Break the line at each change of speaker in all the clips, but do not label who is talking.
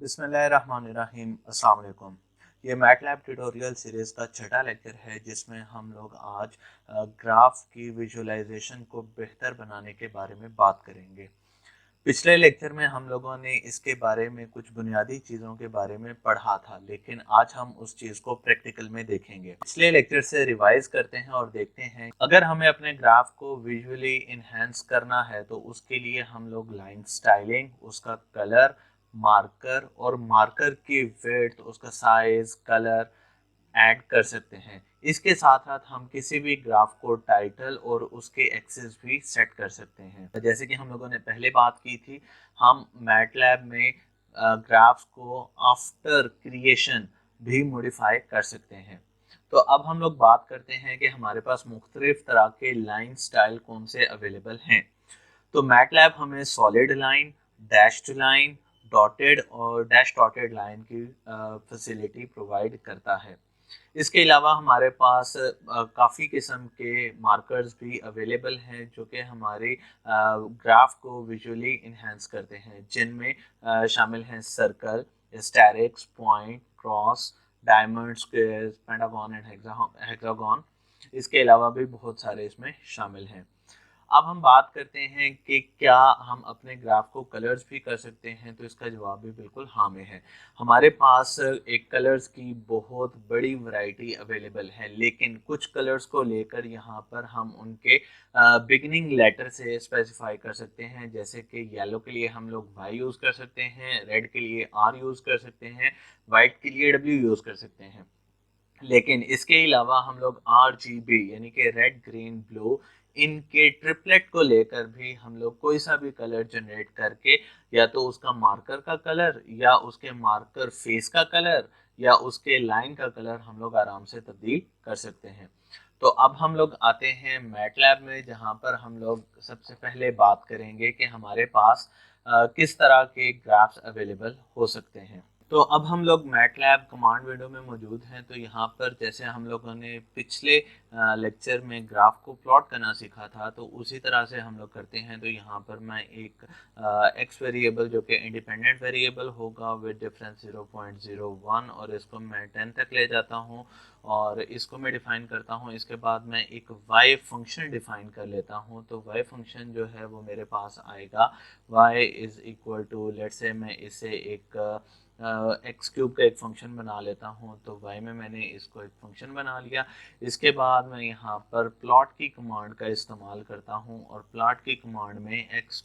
बिस्मिल्लाहिर्रहमानिर्रहीम। अस्सलाम वालेकुम। ये मैटलैब ट्यूटोरियल सीरीज़ का छठा लेक्चर है जिसमें हम लोग आज ग्राफ की विजुअलाइजेशन को बेहतर बनाने के बारे में बात करेंगे। पिछले लेक्चर में हम लोगों ने इसके बारे में कुछ बुनियादी चीज़ों के बारे में पढ़ा था, लेकिन आज हम उस चीज़ को प्रैक्टिकल में देखेंगे। पिछले लेक्चर से रिवाइज करते हैं और देखते हैं अगर हमें अपने ग्राफ को विजुअली इन्हेंस करना है तो उसके लिए हम लोग लाइन स्टाइलिंग, उसका कलर, मार्कर और मार्कर की विड्थ, उसका साइज, कलर ऐड कर सकते हैं। इसके साथ साथ हम किसी भी ग्राफ को टाइटल और उसके एक्सेस भी सेट कर सकते हैं। जैसे कि हम लोगों ने पहले बात की थी, हम मैटलैब में ग्राफ्स को आफ्टर क्रिएशन भी मॉडिफाई कर सकते हैं। तो अब हम लोग बात करते हैं कि हमारे पास मुख्तलिफ तरह के लाइन स्टाइल कौन से अवेलेबल हैं। तो मैटलैब हमें solid line, dashed line, dotted और डैश डॉटेड लाइन की फैसिलिटी प्रोवाइड करता है। इसके अलावा हमारे पास काफ़ी किस्म के मार्कर्स भी अवेलेबल हैं जो कि हमारी ग्राफ को विजुअली इन्हेंस करते हैं, जिनमें शामिल हैं circle, asterisk, point, cross, diamond, squares, pentagon and hexagon. इसके अलावा भी बहुत सारे इसमें शामिल हैं। अब हम बात करते हैं कि क्या हम अपने ग्राफ को कलर्स भी कर सकते हैं, तो इसका जवाब भी बिल्कुल हाँ में है। हमारे पास एक कलर्स की बहुत बड़ी वैरायटी अवेलेबल है, लेकिन कुछ कलर्स को लेकर यहाँ पर हम उनके बिगिनिंग लेटर से स्पेसिफाई कर सकते हैं। जैसे कि येलो के लिए हम लोग वाई यूज़ कर सकते हैं, रेड के लिए आर यूज़ कर सकते हैं, वाइट के लिए डब्ल्यू यूज़ कर सकते हैं। लेकिन इसके अलावा हम लोग RGB यानी कि रेड, ग्रीन, ब्लू, इनके ट्रिपलेट को लेकर भी हम लोग कोई सा भी कलर जनरेट करके या तो उसका मार्कर का कलर या उसके मार्कर फेस का कलर या उसके लाइन का कलर हम लोग आराम से तब्दील कर सकते हैं। तो अब हम लोग आते हैं मैटलैब में, जहाँ पर हम लोग सबसे पहले बात करेंगे कि हमारे पास किस तरह के ग्राफ्स अवेलेबल हो सकते हैं। तो अब हम लोग मैटलैब कमांड विंडो में मौजूद हैं। तो यहाँ पर जैसे हम लोगों ने पिछले लेक्चर में ग्राफ को प्लॉट करना सीखा था, तो उसी तरह से हम लोग करते हैं। तो यहाँ पर मैं एक एक्स वेरिएबल जो कि इंडिपेंडेंट वेरिएबल होगा विद डिफरेंस 0.01 और इसको मैं 10 तक ले जाता हूँ और इसको मैं डिफ़ाइन करता हूँ। इसके बाद मैं एक y फंक्शन डिफ़ाइन कर लेता हूँ। तो y फंक्शन जो है वो मेरे पास आएगा y is equal to, let's say मैं इसे एक एक्स क्यूब का एक फंक्शन बना लेता हूँ। तो y में मैंने इसको एक फंक्शन बना लिया। इसके बाद मैं यहाँ पर प्लॉट की कमांड का इस्तेमाल करता हूँ और प्लॉट की कमांड में x,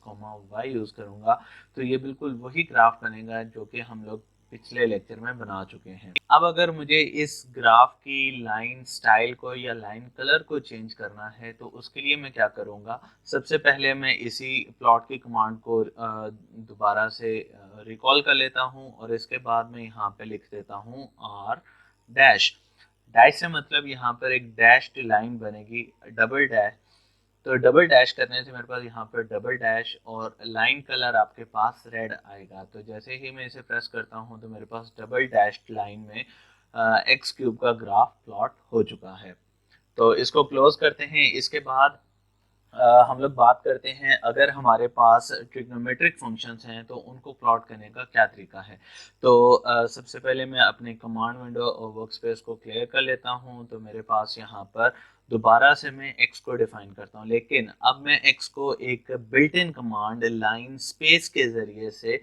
y यूज़ करूँगा। तो ये बिल्कुल वही ग्राफ बनेगा जो कि हम लोग पिछले लेक्चर में बना चुके हैं। अब अगर मुझे इस ग्राफ की लाइन स्टाइल को या लाइन कलर को चेंज करना है तो उसके लिए मैं क्या करूँगा, सबसे पहले मैं इसी प्लॉट की कमांड को दोबारा से रिकॉल कर लेता हूँ और इसके बाद मैं यहाँ पे लिख देता हूँ आर डैश। डैश से मतलब यहाँ पर एक डैश्ड लाइन बनेगी, डबल डैश। तो डबल डैश करने से मेरे पास यहाँ पर डबल डैश और लाइन कलर आपके पास रेड आएगा। तो जैसे ही मैं इसे प्रेस करता हूँ तो मेरे पास डबल डैश लाइन में एक्स क्यूब का ग्राफ प्लॉट हो चुका है। तो इसको क्लोज करते हैं। इसके बाद हम लोग बात करते हैं अगर हमारे पास ट्रिग्नोमेट्रिक फंक्शंस हैं तो उनको प्लॉट करने का क्या तरीका है। तो सबसे पहले मैं अपने कमांड विंडो और वर्कस्पेस को क्लियर कर लेता हूं। तो मेरे पास यहाँ पर दोबारा से मैं x को डिफाइन करता हूं, लेकिन अब मैं x को एक built in command line space के ज़रिए से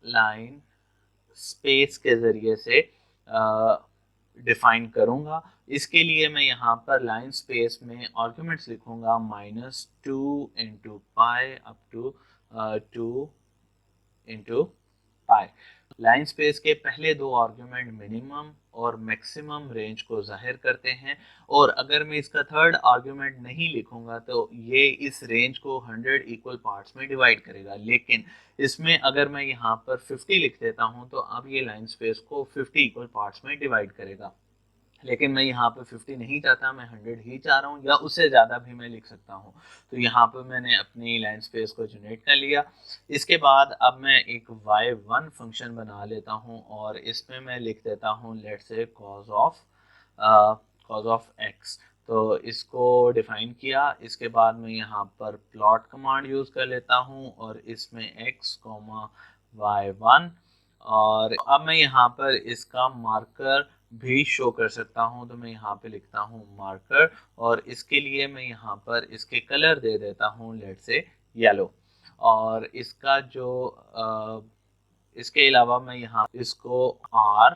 लाइन स्पेस के ज़रिए से डिफाइन करूँगा। इसके लिए मैं यहाँ पर लाइन स्पेस में आर्ग्यूमेंट्स लिखूँगा -2 into pi up to 2 into pi. Line space के पहले दो आर्ग्यूमेंट मिनिमम और मैक्सिमम रेंज को जाहिर करते हैं, और अगर मैं इसका थर्ड आर्ग्यूमेंट नहीं लिखूंगा तो ये इस रेंज को 100 इक्वल पार्ट्स में डिवाइड करेगा। लेकिन इसमें अगर मैं यहाँ पर 50 लिख देता हूँ तो अब ये लाइन स्पेस को 50 इक्वल पार्ट्स में डिवाइड करेगा। लेकिन मैं यहाँ पे 50 नहीं चाहता, मैं 100 ही चाह रहा हूँ, या उससे ज़्यादा भी मैं लिख सकता हूँ। तो यहाँ पे मैंने अपनी लाइन स्पेस को जनरेट कर लिया। इसके बाद अब मैं एक y1 फंक्शन बना लेता हूँ और इसमें मैं लिख देता हूँ let's say cos of x। तो इसको डिफाइन किया। इसके बाद मैं यहाँ पर प्लॉट कमांड यूज़ कर लेता हूँ और इसमें x, y1 और अब मैं यहाँ पर इसका मार्कर भी शो कर सकता हूँ। तो मैं यहाँ पे लिखता हूँ मार्कर, और इसके लिए मैं यहाँ पर इसके कलर दे देता हूँ लेट से येलो। और इसका जो इसके अलावा मैं यहाँ इसको आर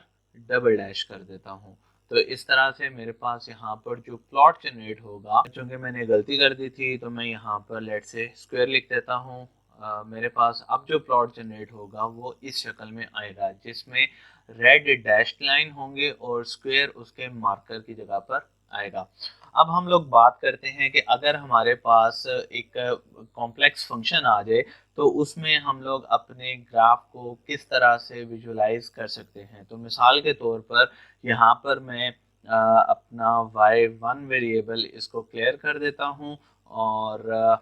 डबल डैश कर देता हूँ। तो इस तरह से मेरे पास यहाँ पर जो प्लॉट जनरेट होगा, चूंकि मैंने गलती कर दी थी तो मैं यहाँ पर लेट से स्क्वायर लिख देता हूँ। मेरे पास अब जो प्लॉट जनरेट होगा वो इस शक्ल में आएगा, जिसमें रेड डैश्ड लाइन होंगे और स्क्वायर उसके मार्कर की जगह पर आएगा। अब हम लोग बात करते हैं कि अगर हमारे पास एक कॉम्प्लेक्स फंक्शन आ जाए तो उसमें हम लोग अपने ग्राफ को किस तरह से विजुलाइज कर सकते हैं। तो मिसाल के तौर पर यहाँ पर मैं अपना y1 वेरिएबल इसको क्लियर कर देता हूँ, और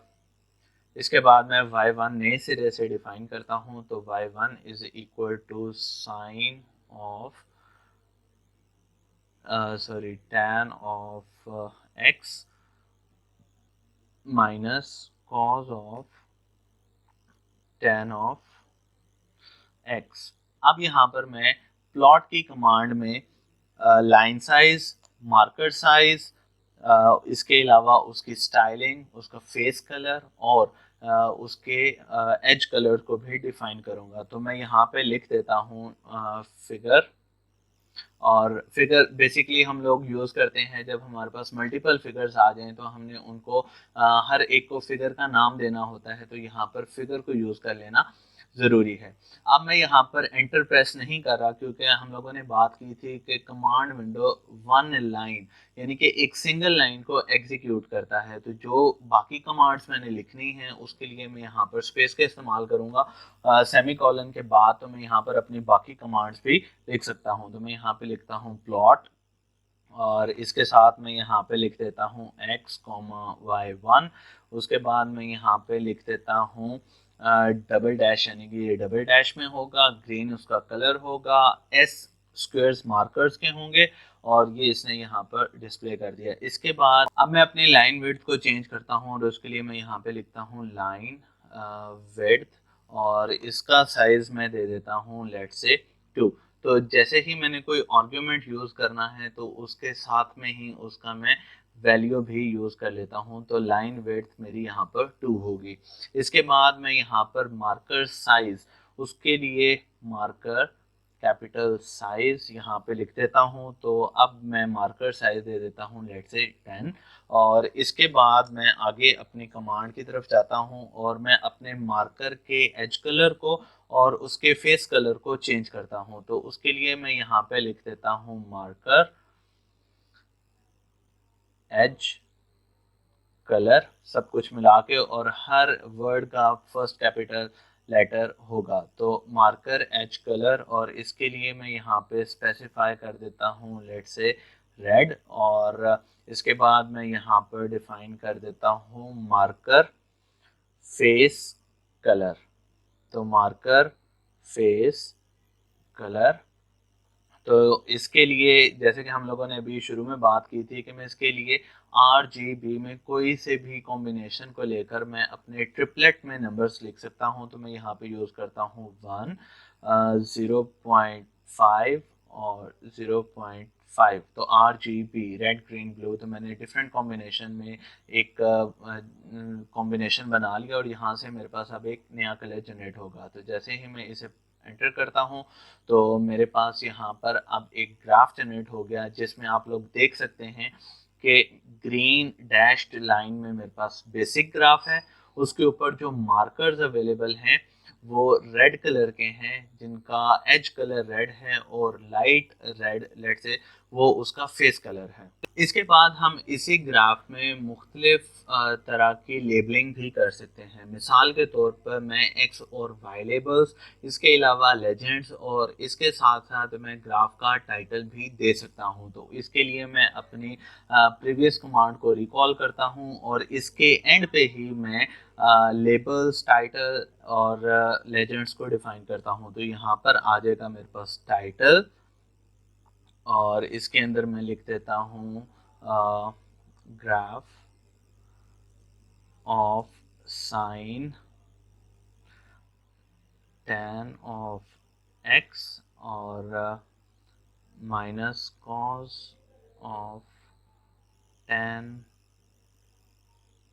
इसके बाद मैं y1 नए सिरे से डिफाइन करता हूँ। तो y1 is equal to sine of tan of x minus cos of tan of x। अब यहाँ पर मैं प्लॉट की कमांड में लाइन साइज, मार्कर साइज, इसके अलावा उसकी स्टाइलिंग, उसका फेस कलर और उसके एज कलर को भी डिफाइन करूँगा। तो मैं यहाँ पे लिख देता हूँ फिगर। और फिगर बेसिकली हम लोग यूज़ करते हैं जब हमारे पास मल्टीपल फिगर्स आ जाएं, तो हमने उनको हर एक को फिगर का नाम देना होता है। तो यहाँ पर फिगर को यूज़ कर लेना ज़रूरी है। अब मैं यहाँ पर एंटर प्रेस नहीं कर रहा, क्योंकि हम लोगों ने बात की थी कि कमांड विंडो वन लाइन यानी कि एक सिंगल लाइन को एग्जीक्यूट करता है। तो जो बाकी कमांड्स मैंने लिखनी है उसके लिए मैं यहाँ पर स्पेस का इस्तेमाल करूँगा सेमी कॉलन के बाद। तो मैं यहाँ पर अपनी बाकी कमांड्स भी लिख सकता हूँ। तो मैं यहाँ पे लिखता हूँ प्लॉट, और इसके साथ मैं यहाँ पे लिख देता हूँ x, y1। उसके बाद मैं यहाँ पे लिख देता हूँ डबल डैश, यानी कि ये डबल डैश में होगा, ग्रीन उसका कलर होगा, s स्क्वेयर्स मार्कर्स के होंगे, और ये इसने यहाँ पर डिस्प्ले कर दिया। इसके बाद अब मैं अपनी लाइन विड्थ को चेंज करता हूँ, और उसके लिए मैं यहाँ पे लिखता हूँ लाइन विड्थ, और इसका साइज मैं दे देता हूँ लेट से 2। तो जैसे ही मैंने कोई आर्ग्यूमेंट यूज़ करना है तो उसके साथ में ही उसका मैं वैल्यू भी यूज़ कर लेता हूँ। तो लाइन विड्थ मेरी यहाँ पर 2 होगी। इसके बाद मैं यहाँ पर मार्कर साइज, उसके लिए मार्कर कैपिटल साइज यहाँ पे लिख देता हूँ। तो अब मैं मार्कर साइज दे देता हूँ लेट से 10। और इसके बाद मैं आगे अपनी कमांड की तरफ जाता हूँ, और मैं अपने मार्कर के एज कलर को और उसके फेस कलर को चेंज करता हूँ। तो उसके लिए मैं यहाँ पे लिख देता हूँ मार्कर एज कलर, सब कुछ मिला के, और हर वर्ड का फर्स्ट कैपिटल लेटर होगा। तो मार्कर एज कलर, और इसके लिए मैं यहाँ पे स्पेसिफाई कर देता हूँ लेट से रेड। और इसके बाद मैं यहाँ पर डिफाइन कर देता हूँ मार्कर फेस कलर। तो मार्कर फेस कलर, तो इसके लिए जैसे कि हम लोगों ने अभी शुरू में बात की थी कि मैं इसके लिए RGB में कोई से भी कॉम्बिनेशन को लेकर मैं अपने ट्रिपलेट में नंबर्स लिख सकता हूं। तो मैं यहाँ पे यूज़ करता हूँ 1, 0.5 और 0.5। तो RGB रेड ग्रीन ब्लू, तो मैंने डिफरेंट कॉम्बिनेशन में एक कॉम्बिनेशन बना लिया, और यहाँ से मेरे पास अब एक नया कलर जनरेट होगा। तो जैसे ही मैं इसे एंटर करता हूँ तो मेरे पास यहाँ पर अब एक ग्राफ जनरेट हो गया, जिसमें आप लोग देख सकते हैं कि ग्रीन डैश्ड लाइन में मेरे पास बेसिक ग्राफ है। उसके ऊपर जो मार्कर्स अवेलेबल हैं वो रेड कलर के हैं, जिनका एज कलर रेड है, और लाइट रेड लेट से वो उसका फेस कलर है। इसके बाद हम इसी ग्राफ में मुख्तलिफ तरह की लेबलिंग भी कर सकते हैं। मिसाल के तौर पर मैं एक्स और वाई लेबल्स, इसके अलावा लेजेंड्स, और इसके साथ साथ मैं ग्राफ का टाइटल भी दे सकता हूं। तो इसके लिए मैं अपनी प्रीवियस कमांड को रिकॉल करता हूं, और इसके एंड पे ही मैं लेबल्स, टाइटल और लेजेंड्स को डिफाइन करता हूं। तो यहाँ पर आ जाएगा मेरे पास टाइटल, और इसके अंदर मैं लिख देता हूँ graph of sine tan of x और minus cos of tan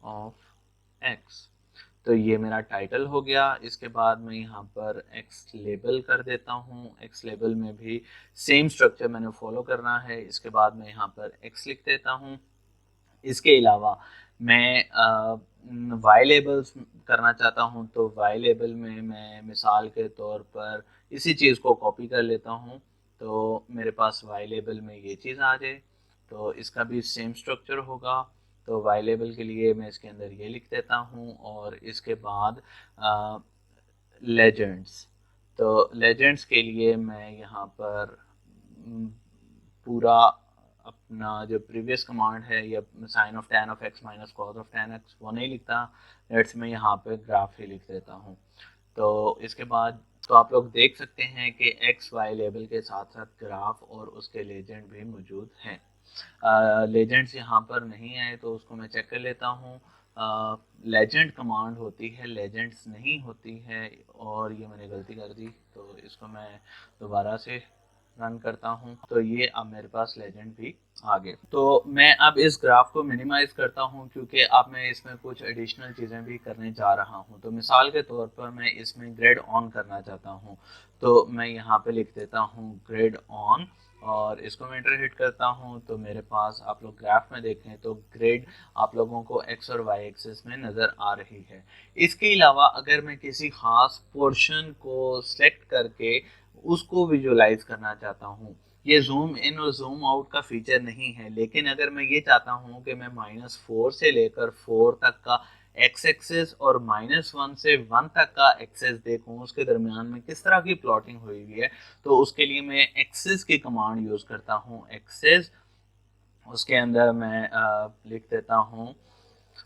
of x. तो ये मेरा टाइटल हो गया। इसके बाद मैं यहाँ पर एक्स लेबल कर देता हूँ। एक्स लेबल में भी सेम स्ट्रक्चर मैंने फॉलो करना है। इसके बाद मैं यहाँ पर एक्स लिख देता हूँ। इसके अलावा मैं वाई लेबल्स करना चाहता हूँ, तो वाई लेबल में मैं मिसाल के तौर पर इसी चीज़ को कॉपी कर लेता हूँ, तो मेरे पास वाई लेबल में ये चीज़ आ जाए। तो इसका भी सेम स्ट्रक्चर होगा। तो वाई लेबल के लिए मैं इसके अंदर ये लिख देता हूँ। और इसके बाद लेजेंड्स, तो लेजेंड्स के लिए मैं यहाँ पर पूरा अपना जो प्रीवियस कमांड है या sine of tan of x minus cos of tan x वो नहीं लिखता। लेट्स मैं यहाँ पे ग्राफ ही लिख देता हूँ। तो इसके बाद तो आप लोग देख सकते हैं कि एक्स वाई लेबल के साथ साथ ग्राफ और उसके लेजेंड भी मौजूद हैं। लेजेंड्स यहाँ पर नहीं आए तो उसको मैं चेक कर लेता हूँ। लेजेंड कमांड होती है, लेजेंड्स नहीं होती है, और ये मैंने गलती कर दी, तो इसको मैं दोबारा से रन करता हूँ। तो ये अब मेरे पास लेजेंड भी आ गए। तो मैं अब इस ग्राफ को मिनिमाइज करता हूँ क्योंकि अब मैं इसमें कुछ एडिशनल चीज़ें भी करने जा रहा हूँ। तो मिसाल के तौर पर मैं इसमें ग्रेड ऑन करना चाहता हूँ, तो मैं यहाँ पे लिख देता हूँ ग्रेड ऑन और इसको मैं एंटर हिट करता हूँ। तो मेरे पास आप लोग ग्राफ में देखें तो ग्रेड आप लोगों को एक्स और वाई एक्सिस में नज़र आ रही है। इसके अलावा अगर मैं किसी खास पोर्शन को सिलेक्ट करके उसको विजुलाइज करना चाहता हूँ, ये जूम इन और जूम आउट का फीचर नहीं है, लेकिन अगर मैं ये चाहता हूँ कि मैं -4 से लेकर 4 तक का एक्स एक्सेस और -1 से 1 तक का एक्सेस देखूँ, उसके दरमियान में किस तरह की प्लॉटिंग हुई हुई है, तो उसके लिए मैं एक्सेस की कमांड यूज़ करता हूँ। एक्सेस, उसके अंदर मैं लिख देता हूँ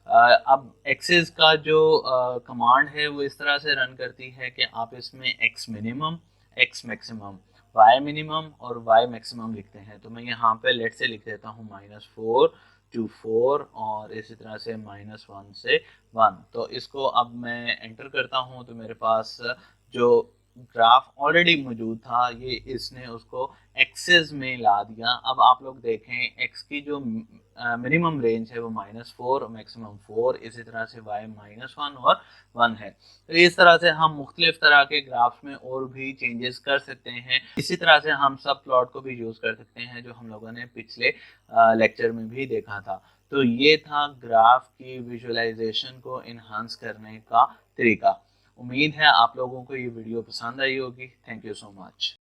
अब एक्सेस का जो कमांड है वो इस तरह से रन करती है कि आप इसमें x minimum, x maximum, y minimum और वाई मैक्सिमम लिखते हैं। तो मैं यहाँ पे लेट से लिख देता हूँ -4 to 4 और इसी तरह से -1 से 1। तो इसको अब मैं एंटर करता हूँ तो मेरे पास जो ग्राफ ऑलरेडी मौजूद था ये इसने उसको एक्सेस में ला दिया। अब आप लोग देखें एक्स की जो मिनिमम रेंज है वो -4, मैक्सिमम 4, इसी तरह से y -1 और 1 है। तो इस तरह से हम मुख्तलिफ तरह के ग्राफ्स में और भी चेंजेस कर सकते हैं। इसी तरह से हम सब प्लॉट को भी यूज़ कर सकते हैं जो हम लोगों ने पिछले लेक्चर में भी देखा था। तो ये था ग्राफ की विजुअलाइजेशन को इन्हांस करने का तरीका। उम्मीद है आप लोगों को ये वीडियो पसंद आई होगी। Thank you so much.